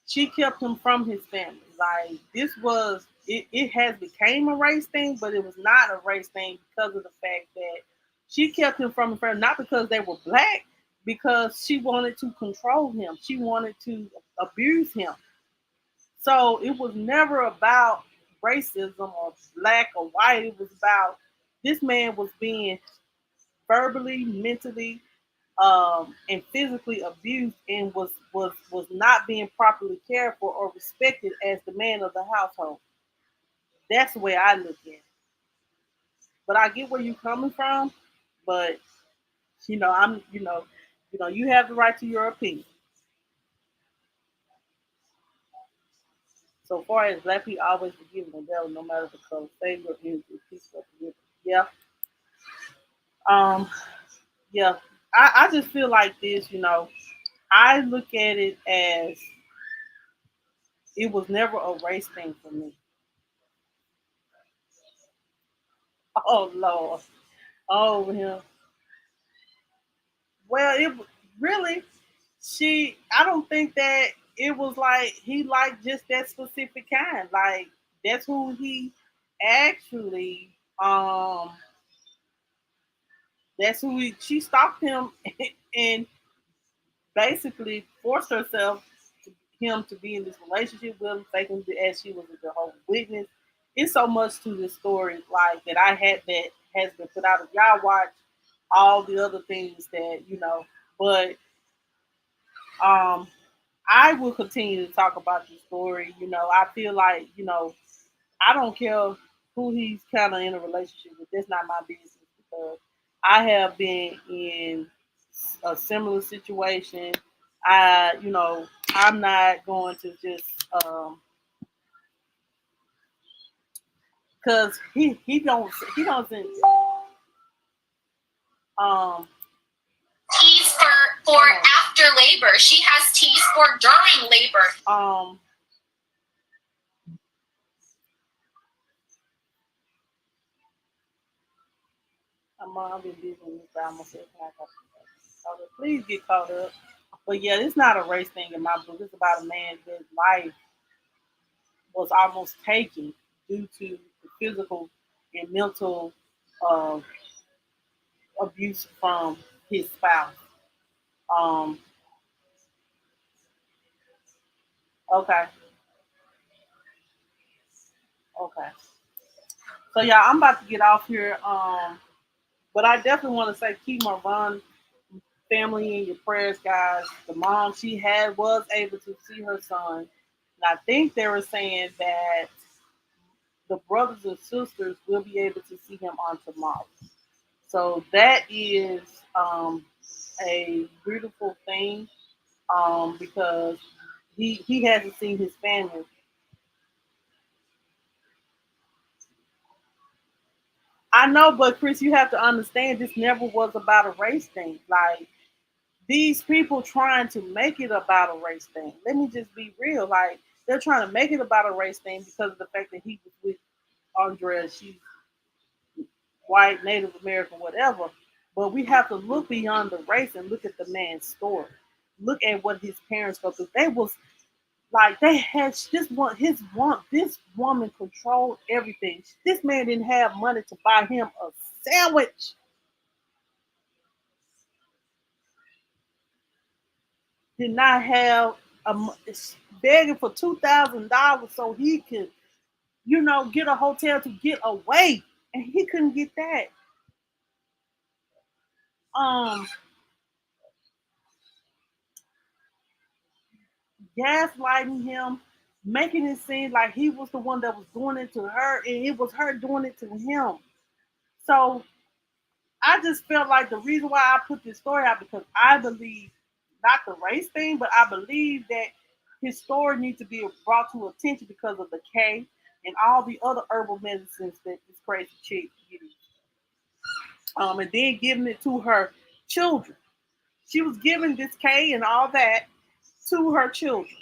she kept him from his family. Like, this was it has became a race thing, but it was not a race thing because of the fact that she kept him from his family, not because they were black, because she wanted to control him. She wanted to abuse him. So it was never about racism or black or white. It was about this man was being verbally, mentally, and physically abused and was not being properly cared for or respected as the man of the household. That's the way I look at it. But I get where you're coming from. But I'm you have the right to your opinion. So far as black people always forgiving the devil, no matter the color, favor is peaceful forgiveness. Yeah. Um. Yeah. I just feel like this. I look at it as it was never a race thing for me. Oh Lord. Oh him. Well, really I don't think that it was like he liked just that specific kind. Like that's who he actually that's who she stalked him and basically forced herself to him to be in this relationship with him, faking as she was a Jehovah's Witness. It's so much to this story like that I had that has been put out. If y'all watch all the other things that but um I will continue to talk about the story. I feel like, I don't care who he's kind of in a relationship with. That's not my business because I have been in a similar situation. I'm not going to just because he doesn't um Teas for after labor. She has teas for during labor. I've been busy with this by myself. Please get caught up. But yeah, it's not a race thing in my book. It's about a man whose life was almost taken due to the physical and mental uh, abuse from his spouse. Um, okay, okay. So yeah, I'm about to get off here. But I definitely want to say keep Marvon family in your prayers, guys. The mom she had was able to see her son. And I think they were saying that the brothers and sisters will be able to see him on tomorrow. So that is a beautiful thing because he hasn't seen his family. I know, but Chris, you have to understand this never was about a race thing. Like these people trying to make it about a race thing. Let me just be real. Like they're trying to make it about a race thing because of the fact that he was with Andrea. She's white, Native American, whatever. But we have to look beyond the race and look at the man's story. Look at what his parents go through. They was like they had this woman controlled everything. This man didn't have money to buy him a sandwich. Did not have begging for $2,000 so he could, get a hotel to get away, and he couldn't get that. Um, Gaslighting him, making it seem like he was the one that was doing it to her, and it was her doing it to him. So I just felt like the reason why I put this story out because I believe not the race thing, but I believe that his story needs to be brought to attention because of the K and all the other herbal medicines that this crazy chick used. And then giving it to her children. She was giving this K and all that to her children.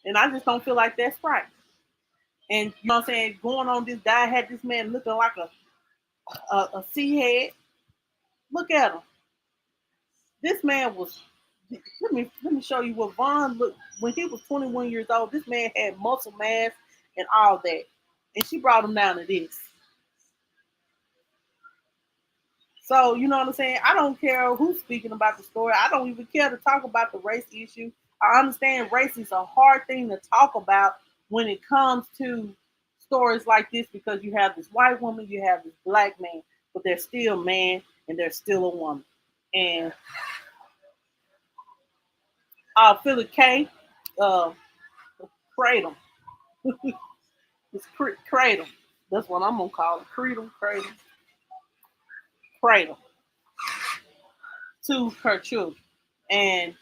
And I just don't feel like that's right. And you know what I'm saying? Going on this guy had this man looking like a sea head. Look at him. This man was. Let me show you what Vaughn looked when he was 21 years old. This man had muscle mass and all that, and she brought him down to this. So you know what I'm saying? I don't care who's speaking about the story. I don't even care to talk about the race issue. I understand race is a hard thing to talk about when it comes to stories like this because you have this white woman, you have this black man, but they're still man. and they're still a woman. And Philip K. Uh, Kratom. It's Kratom. That's what I'm gonna call it. Kratom to her children, and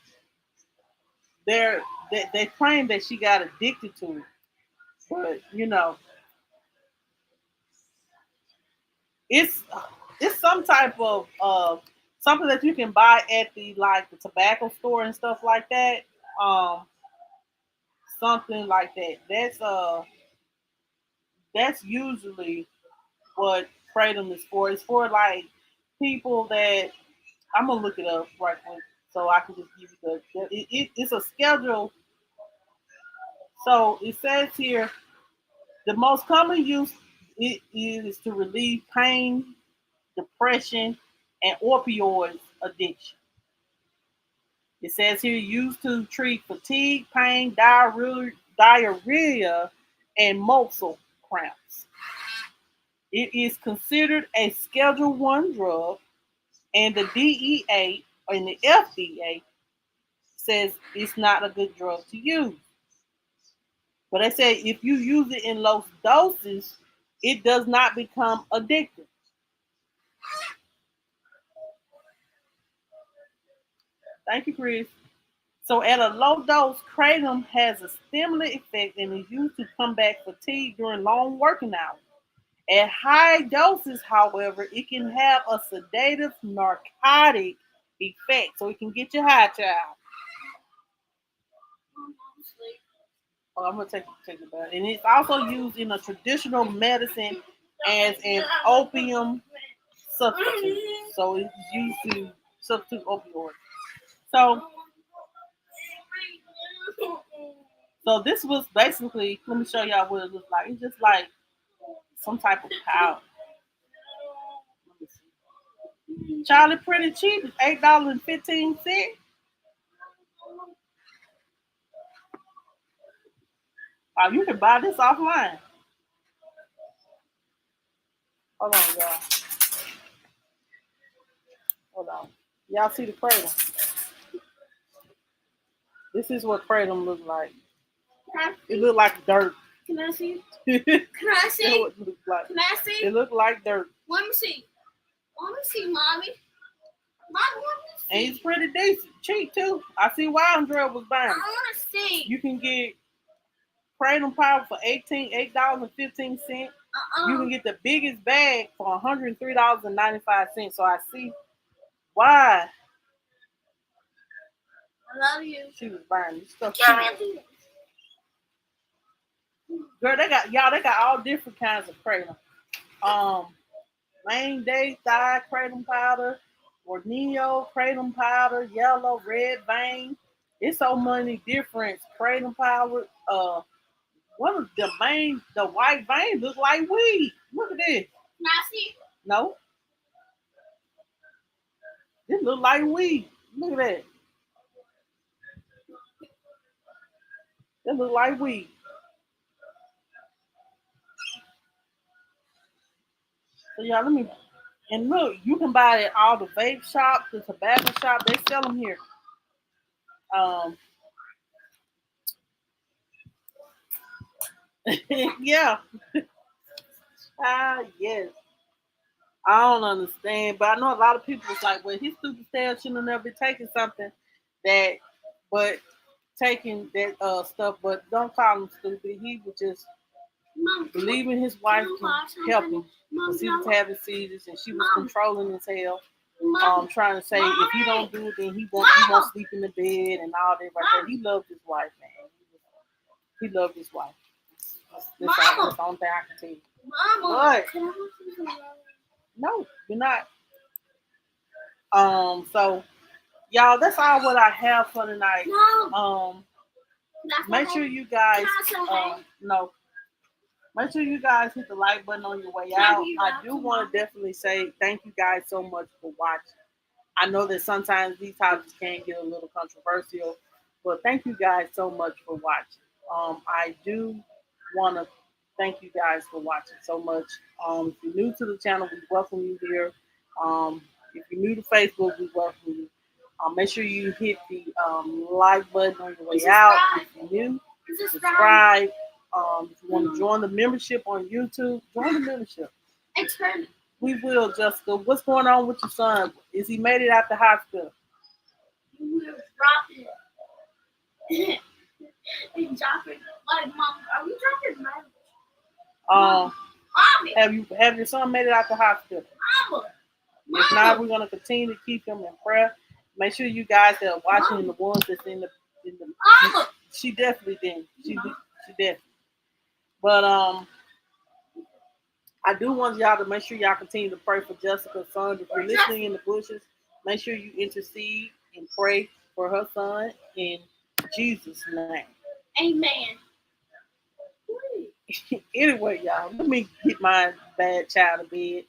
they're they claim that she got addicted to it, but it's it's some type of something that you can buy at the tobacco store and stuff like that. Um, Something like that. That's usually what kratom is for. It's for like people that I'm gonna look it up right quick so I can just give you it's a schedule. So it says here the most common use it is to relieve pain, depression, and opioid addiction. It says here used to treat fatigue, pain, diarrhea and muscle cramps. It is considered a Schedule One drug, and the DEA and the FDA says it's not a good drug to use. But they say if you use it in low doses, it does not become addictive. Thank you, Chris. So at a low dose, kratom has a stimulant effect and is used to combat fatigue during long working hours. At high doses, however, it can have a sedative narcotic effect, so it can get you high, child. Oh, I'm gonna take it back. And it's also used in a traditional medicine as an opium substitute. So it's used to substitute opioids. So so this was basically, let me show y'all what it looks like. It's just like some type of powder. Let me see. Charlie pretty cheap. It's $8.15. You can buy this offline. Hold on, y'all. Hold on. Y'all see the kratom? This is what kratom looks like. It look like dirt. Can I see? Can I see? What it look like. Can I see? It look like dirt. Let me see. Let me see, mommy. Mommy, let me see. And it's pretty decent. Cheap too. I see why Andrea was buying I it. want to see. You can get kratom powder for $8.15. You can get the biggest bag for $103.95. So I see why I love you. she was buying this stuff. Too. Girl, they got all different kinds of kratom. Main day thigh kratom powder, or Neo kratom powder, yellow, red vein. It's so many different kratom powder. One of the white vein look like weed. Look at this. Can I see? No, this look like weed. Look at that. It look like weed. So y'all, let me. And look, you can buy it at all the vape shops, the tobacco shop. They sell them here. Um, yeah. Yes. I don't understand, but I know a lot of people was like, "Well, his stupid self shouldn't have never been taking something that, but taking that stuff." But don't call him stupid. He was just Mom, believing his wife can I to buy help something? him because he was having seizures and she was Mom. controlling his health. Mom. Trying to say if he don't do it, then he won't sleep in the bed and all that right there. He loved his wife, man. He loved his wife. That's the only thing I can tell you. Mama. What? Can I have something? No, you're not. So y'all, that's all what I have for tonight. No. Make sure you guys Can I say no. Make sure you guys hit the like button on your way out. I do want to definitely say thank you guys so much for watching. I know that sometimes these topics can get a little controversial, but thank you guys so much for watching. I do want to thank you guys for watching so much. If you're new to the channel, we welcome you here. If you're new to Facebook, we welcome you. Make sure you hit the like button on your way out. If you're new, subscribe. If you want to join the membership on YouTube, join the membership. We will, Jessica. What's going on with your son? Is he made it out the hospital? Like, Mom, are we dropping my Mommy? Have your son made it out the hospital? Mama. If not, we're gonna continue to keep him in prayer. Make sure you guys that are watching the ones that's in the. Mama. She definitely didn't. She definitely. But I do want y'all to make sure y'all continue to pray for Jessica's son. If you're listening in the bushes, make sure you intercede and pray for her son in Jesus' name. Amen. Anyway, y'all, let me get my bad child to bed.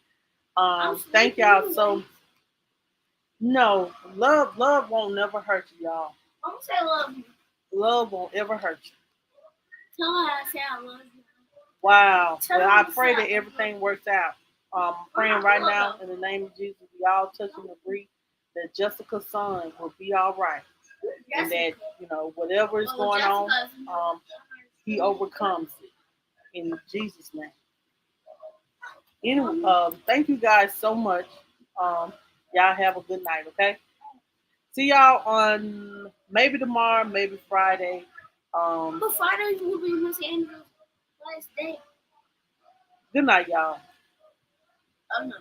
Thank y'all so. No, love won't never hurt you, y'all. I'm say I love you. Love won't ever hurt you. Tell her I say I love you. Wow. Tell Well, her I I pray say that I love everything works out. I'm praying right now in the name of Jesus. We all touch and agree that Jessica's son will be all right, and that whatever is going on, he overcomes it in Jesus' name. Anyway, thank you guys so much. Y'all have a good night. Okay. See y'all on maybe tomorrow, maybe Friday. But Friday will be Miss Andrew's last day. Good night, y'all. Oh no.